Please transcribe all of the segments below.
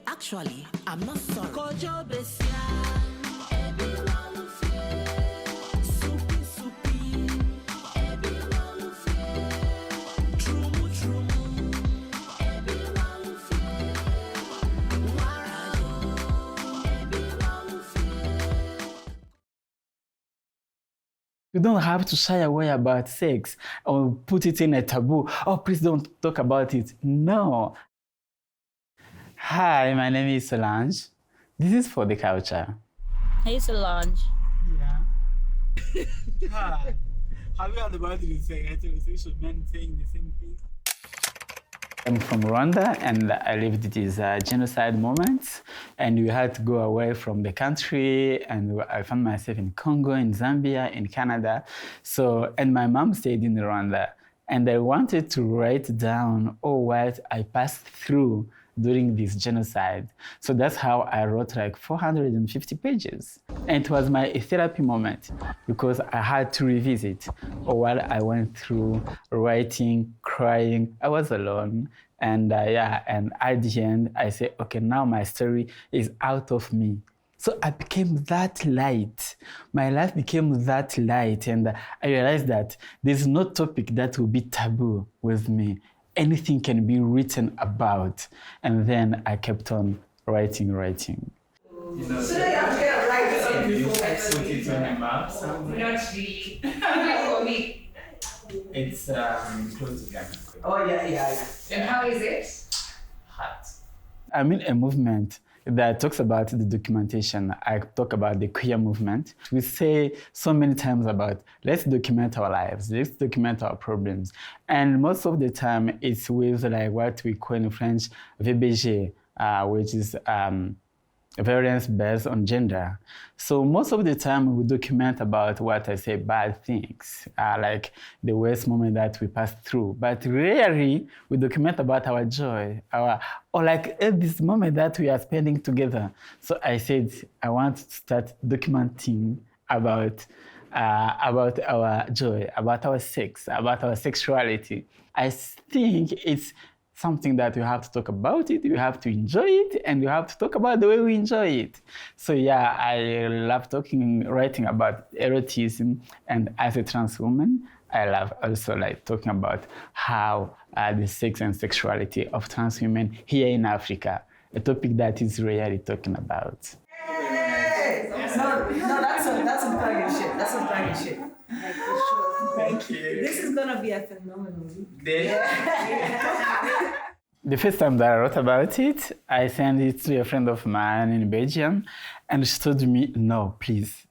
Actually, I'm not sorry. You don't have to shy away about sex or put it in a taboo. Oh, please don't talk about it. No. Hi, my name is Solange. This is for the culture. Hey, Solange. Yeah. Hi. Have you heard about the heterosexual men saying the same thing? I'm from Rwanda and I lived these genocide moments, and we had to go away from the country, and I found myself in Congo, in Zambia, in Canada. So, and my mom stayed in Rwanda, and I wanted to write down all what I passed through during this genocide. So that's how I wrote like 450 pages. And it was my therapy moment because I had to revisit what I went through, writing, crying. I was alone. And and at the end, I said, okay, now my story is out of me. So I became that light. My life became that light. And I realized that there's no topic that will be taboo with me. Anything can be written about. And then I kept on writing. You know, should I have to write this on before I put it on a map somewhere. Not really. For me. It's close to Ghana. Oh, yeah. And how is it? Hot. I'm in a movement that talks about the documentation. I talk about the queer movement. We say so many times about let's document our lives, let's document our problems. And most of the time it's with like what we call in French VBG, which is violence based on gender. So most of the time we document about what I say bad things, like the worst moment that we passed through. But rarely we document about our joy, or like this moment that we are spending together. So I said I want to start documenting about our joy, about our sex, about our sexuality. I think it's something that you have to talk about it, you have to enjoy it, and you have to talk about the way we enjoy it. So yeah, I love writing about erotism, and as a trans woman, I love also like talking about how the sex and sexuality of trans women here in Africa, a topic that is rarely talking about. Hey! No, that's some bragging shit. That's some bragging shit. Like, for sure. Thank you. This is gonna be a phenomenal week. The first time that I wrote about it, I sent it to a friend of mine in Belgium, and she told me, no, please,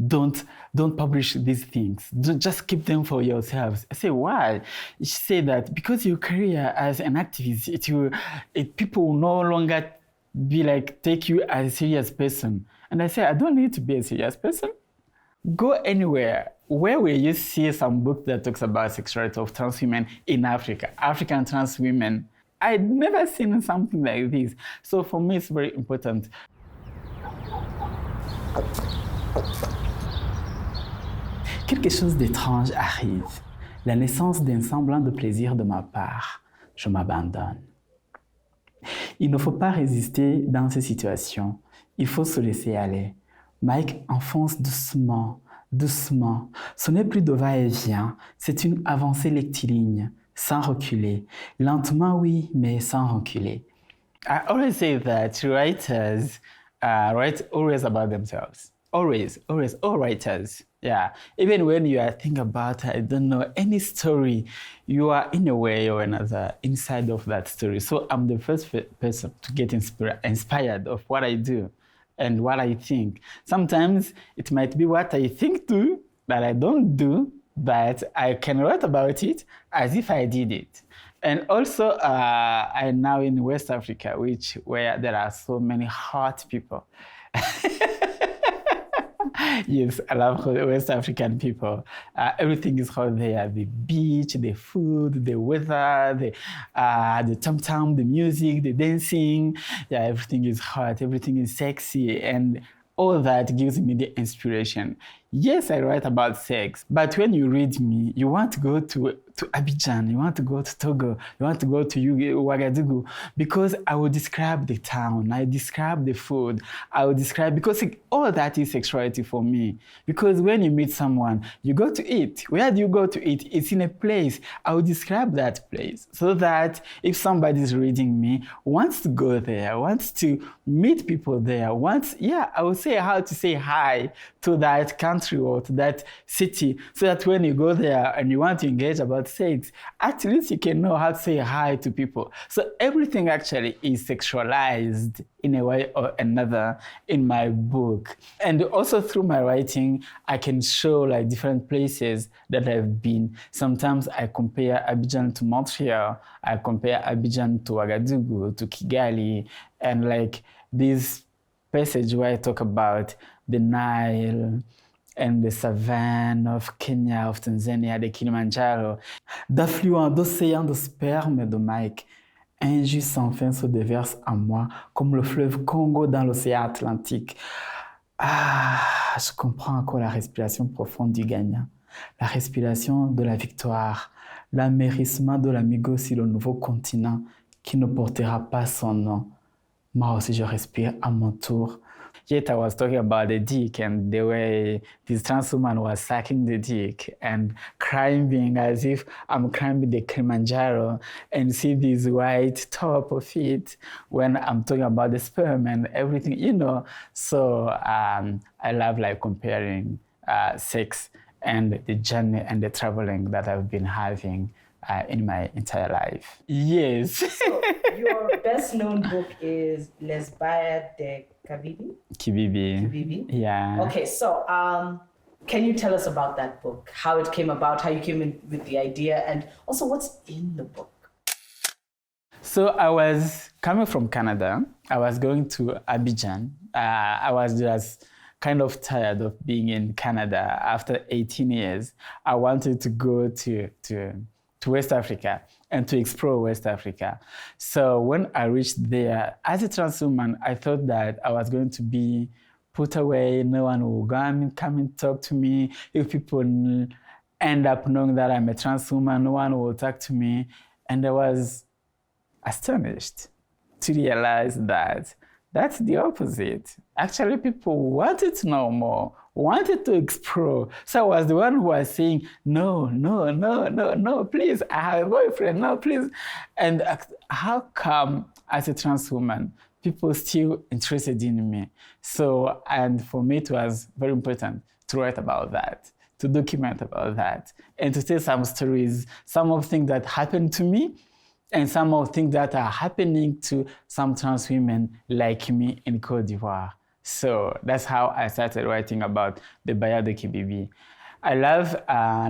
don't publish these things. Just keep them for yourselves. I say, why? She said that because your career as an activist, people will no longer be like, take you as a serious person. And I said, I don't need to be a serious person. Go anywhere. Where will you see some book that talks about sexuality of trans women in Africa, African trans women? I'd never seen something like this. So for me, it's very important. Quelque chose d'étrange arrive. La naissance d'un semblant de plaisir de ma part. Je m'abandonne. Il ne faut pas résister dans ces situations. Il faut se laisser aller. Mike enfonce doucement. Ce n'est plus de va-et-vient, c'est une avancée rectiligne, sans reculer. Lentement, oui, mais sans reculer. I always say that writers write always about themselves. Always, all writers. Yeah, even when you are thinking about, I don't know, any story, you are in a way or another inside of that story. So I'm the first person to get inspired of what I do and what I think. Sometimes it might be what I think too, that I don't do, but I can write about it as if I did it. And also, I'm now in West Africa, where there are so many hot people. Yes, I love West African people. Everything is hot there. The beach, the food, the weather, the tom-tom, the music, the dancing. Yeah, everything is hot, everything is sexy. And all that gives me the inspiration. Yes, I write about sex, but when you read me, you want to go to Abidjan, you want to go to Togo, you want to go to Ouagadougou, because I will describe the town, I describe the food, I will describe, because all that is sexuality for me. Because when you meet someone, you go to eat. Where do you go to eat? It's in a place. I will describe that place so that if somebody is reading me, wants to go there, wants to meet people there, I will say how to say hi to that country or to that city, so that when you go there and you want to engage about sex, at least you can know how to say hi to people. So everything actually is sexualized in a way or another in my book. And also through my writing, I can show like different places that I've been. Sometimes I compare Abidjan to Montreal, I compare Abidjan to Ouagadougou, to Kigali, and like this passage where I talk about the Nile and the savane of Kenya, of Tanzania, the Kilimanjaro, d'affluents d'océans de sperme et de Mike, injustes sans fin se déversent en moi comme le fleuve Congo dans l'océan Atlantique. Je comprends encore la respiration profonde du gagnant, la respiration de la victoire, l'amérissement de l'amigo sur le nouveau continent qui ne portera pas son nom. Moi aussi, je respire à mon tour. Yet I was talking about the dick and the way this trans woman was sucking the dick and climbing as if I'm climbing the Kilimanjaro, and see this white top of it when I'm talking about the sperm and everything, So I love like comparing sex and the journey and the traveling that I've been having in my entire life. Yes. So your best known book is Les Bayas de Kibibi. Yeah. Okay, so can you tell us about that book? How it came about, how you came in with the idea, and also what's in the book? So I was coming from Canada. I was going to Abidjan. I was just kind of tired of being in Canada. After 18 years, I wanted to go to West Africa and to explore West Africa. So when I reached there, as a trans woman, I thought that I was going to be put away. No one will come and talk to me. If people end up knowing that I'm a trans woman, no one will talk to me. And I was astonished to realize that that's the opposite. Actually, people wanted to know more, wanted to explore. So I was the one who was saying, no, please, I have a boyfriend, no, please. And how come, as a trans woman, people still interested in me? So, and for me, it was very important to write about that, to document about that, and to tell some stories, some of things that happened to me, and some of things that are happening to some trans women like me in Côte d'Ivoire. So that's how I started writing about the Bayas de Kibibi. I love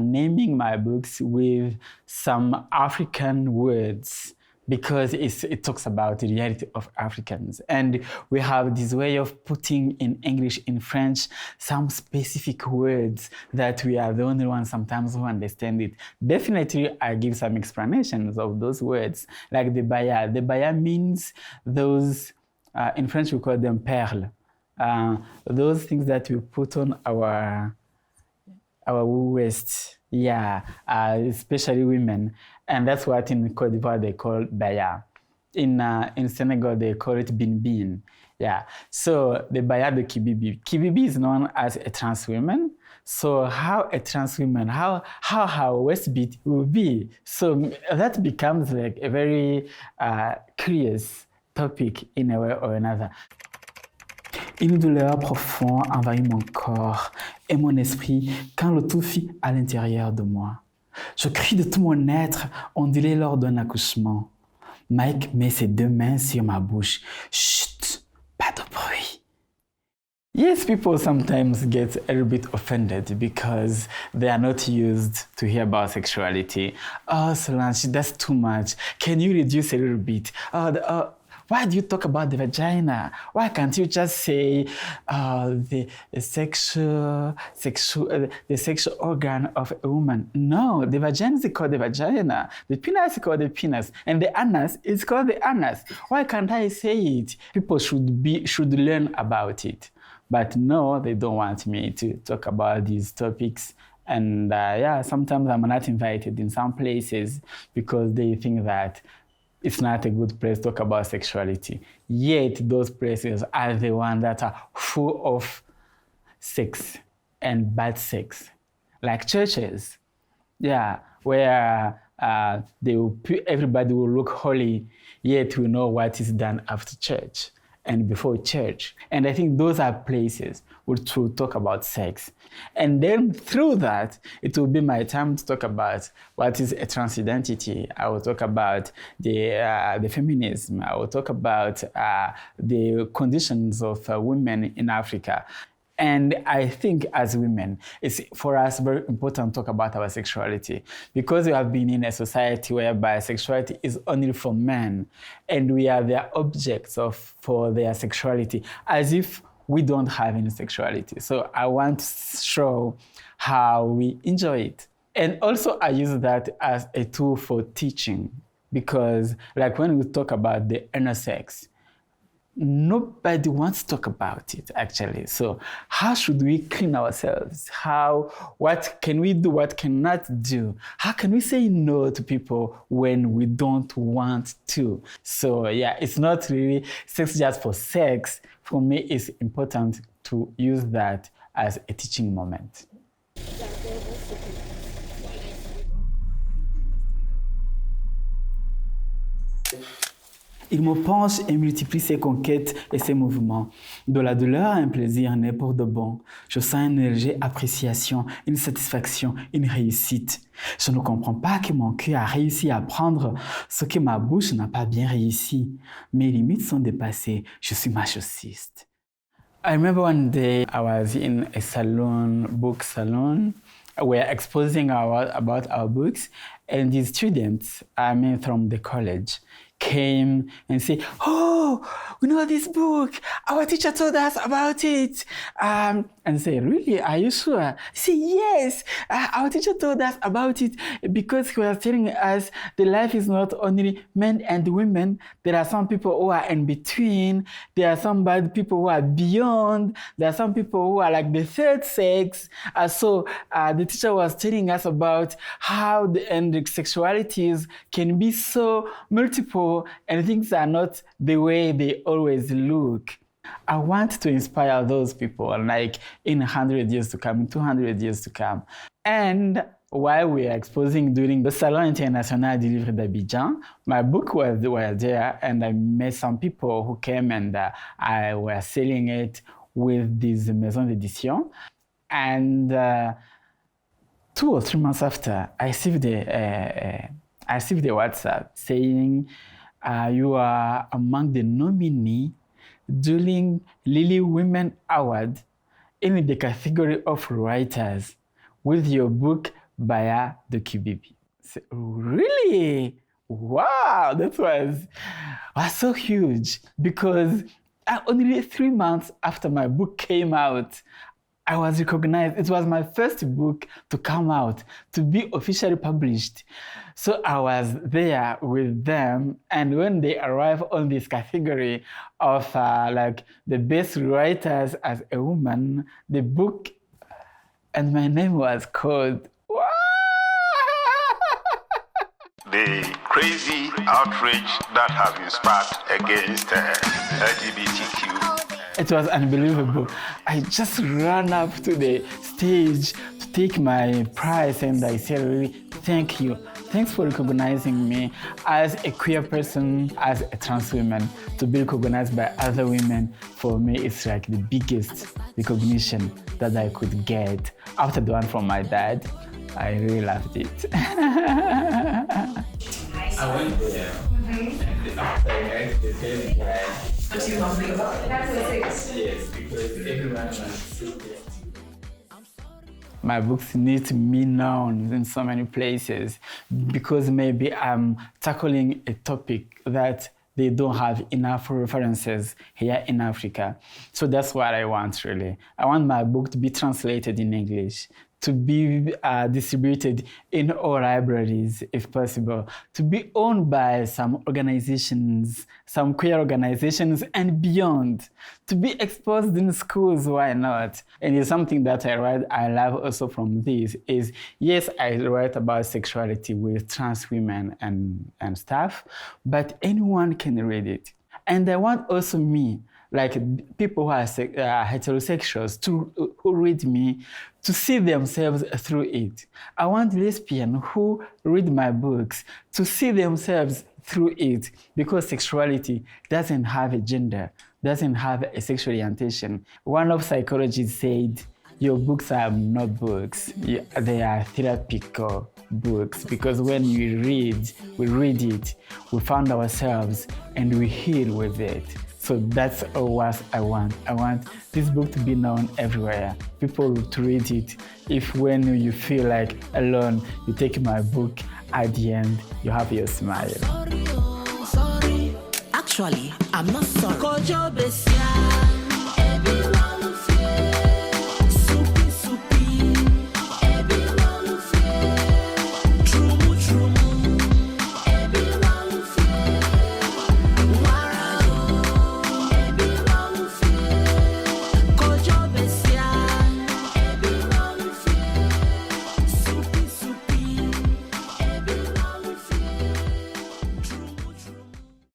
naming my books with some African words because it talks about the reality of Africans. And we have this way of putting in English, in French, some specific words that we are the only ones sometimes who understand it. Definitely, I give some explanations of those words, like the Baya. The Baya means those, in French we call them perles. Those things that we put on our waist, especially women. And that's what in Côte d'Ivoire they call baya. In Senegal they call it bin bin. Yeah. So the Bayas de Kibibi. Kibibi is known as a trans woman. So how a trans woman, how her waist beat will be. So that becomes like a very curious topic in a way or another. Une douleur profonde envahit mon corps et mon esprit quand le tout fit à l'intérieur de moi. Je crie de tout mon être, ondulé lors d'un accouchement. Mike met ses deux mains sur ma bouche. Chut, pas de bruit. Yes, people sometimes get a little bit offended because they are not used to hear about sexuality. Oh, Solange, that's too much. Can you reduce a little bit? Why do you talk about the vagina? Why can't you just say the sexual organ of a woman? No, the vagina is called the vagina. The penis is called the penis, and the anus is called the anus. Why can't I say it? People should learn about it. But no, they don't want me to talk about these topics. And sometimes I'm not invited in some places because they think that it's not a good place to talk about sexuality. Yet those places are the ones that are full of sex and bad sex, like churches. Yeah, where everybody will look holy, yet we know what is done after church and before church. And I think those are places which will talk about sex. And then through that, it will be my time to talk about what is a trans identity. I will talk about the feminism. I will talk about the conditions of women in Africa. And I think as women, it's for us very important to talk about our sexuality because we have been in a society whereby sexuality is only for men and we are their objects for their sexuality as if we don't have any sexuality. So I want to show how we enjoy it. And also I use that as a tool for teaching because like when we talk about the inner sex, nobody wants to talk about it, actually. So how should we clean ourselves? What can we do? What cannot do? How can we say no to people when we don't want to? So yeah, it's not really sex just for sex. For me, it's important to use that as a teaching moment. Il me penche et multiplie ses conquêtes et ses mouvements. De la douleur, un plaisir naît pour de bon. Je sens une énergie, appréciation, une satisfaction, une réussite. Je ne comprends pas que mon cœur a réussi à prendre ce que ma bouche n'a pas bien réussi. Mes limites sont dépassées. Je suis masochiste. I remember one day I was in a book salon. We were exposing about our books, and these students, from the college, came and say, "Oh, we know this book. Our teacher told us about it." And say, "Really? Are you sure?" Say, "Yes. Our teacher told us about it because he was telling us the life is not only men and women. There are some people who are in between. There are some bad people who are beyond. There are some people who are like the third sex." So the teacher was telling us about how the sexualities can be so multiple and things are not the way they always look. I want to inspire those people, like in 100 years to come, in 200 years to come. And while we are exposing during the Salon International du Livre d'Abidjan, my book was there, and I met some people who came and I was selling it with this maison d'édition. And 2 or 3 months after, I received a WhatsApp saying, "You are among the nominees during Lily Women Award in the category of writers with your book Baya the QBB." So, really? Wow, that was so huge because only 3 months after my book came out, I was recognized. It was my first book to come out, to be officially published. So I was there with them, and when they arrived on this category of like the best writers as a woman, the book and my name was called. The crazy outrage that has been sparked against LGBTQ. It was unbelievable. I just ran up to the stage to take my prize and I said, "Really, thank you. Thanks for recognizing me as a queer person, as a trans woman. To be recognized by other women, for me, it's like the biggest recognition that I could get. After the one from my dad, I really loved it." I went there, and after I met the feeling like, What you lovely about it? yes, because everyone was so there. My books need to be known in so many places because maybe I'm tackling a topic that they don't have enough references here in Africa. So that's what I want, really. I want my book to be translated in English, to be distributed in all libraries, if possible, to be owned by some organizations, some queer organizations and beyond, to be exposed in schools, why not? And it's something that I love also from this is, yes, I write about sexuality with trans women and stuff, but anyone can read it. And I want also me, like people who are heterosexuals, who read me, to see themselves through it. I want lesbians who read my books to see themselves through it, because sexuality doesn't have a gender, doesn't have a sexual orientation. One of psychologists said, your books are not books, they are therapeutical books, because when we read it, we found ourselves and we heal with it. So that's what I want. I want this book to be known everywhere. People to read it. If when you feel like alone, you take my book, at the end, you have your smile. Sorry. Actually, I'm not sorry.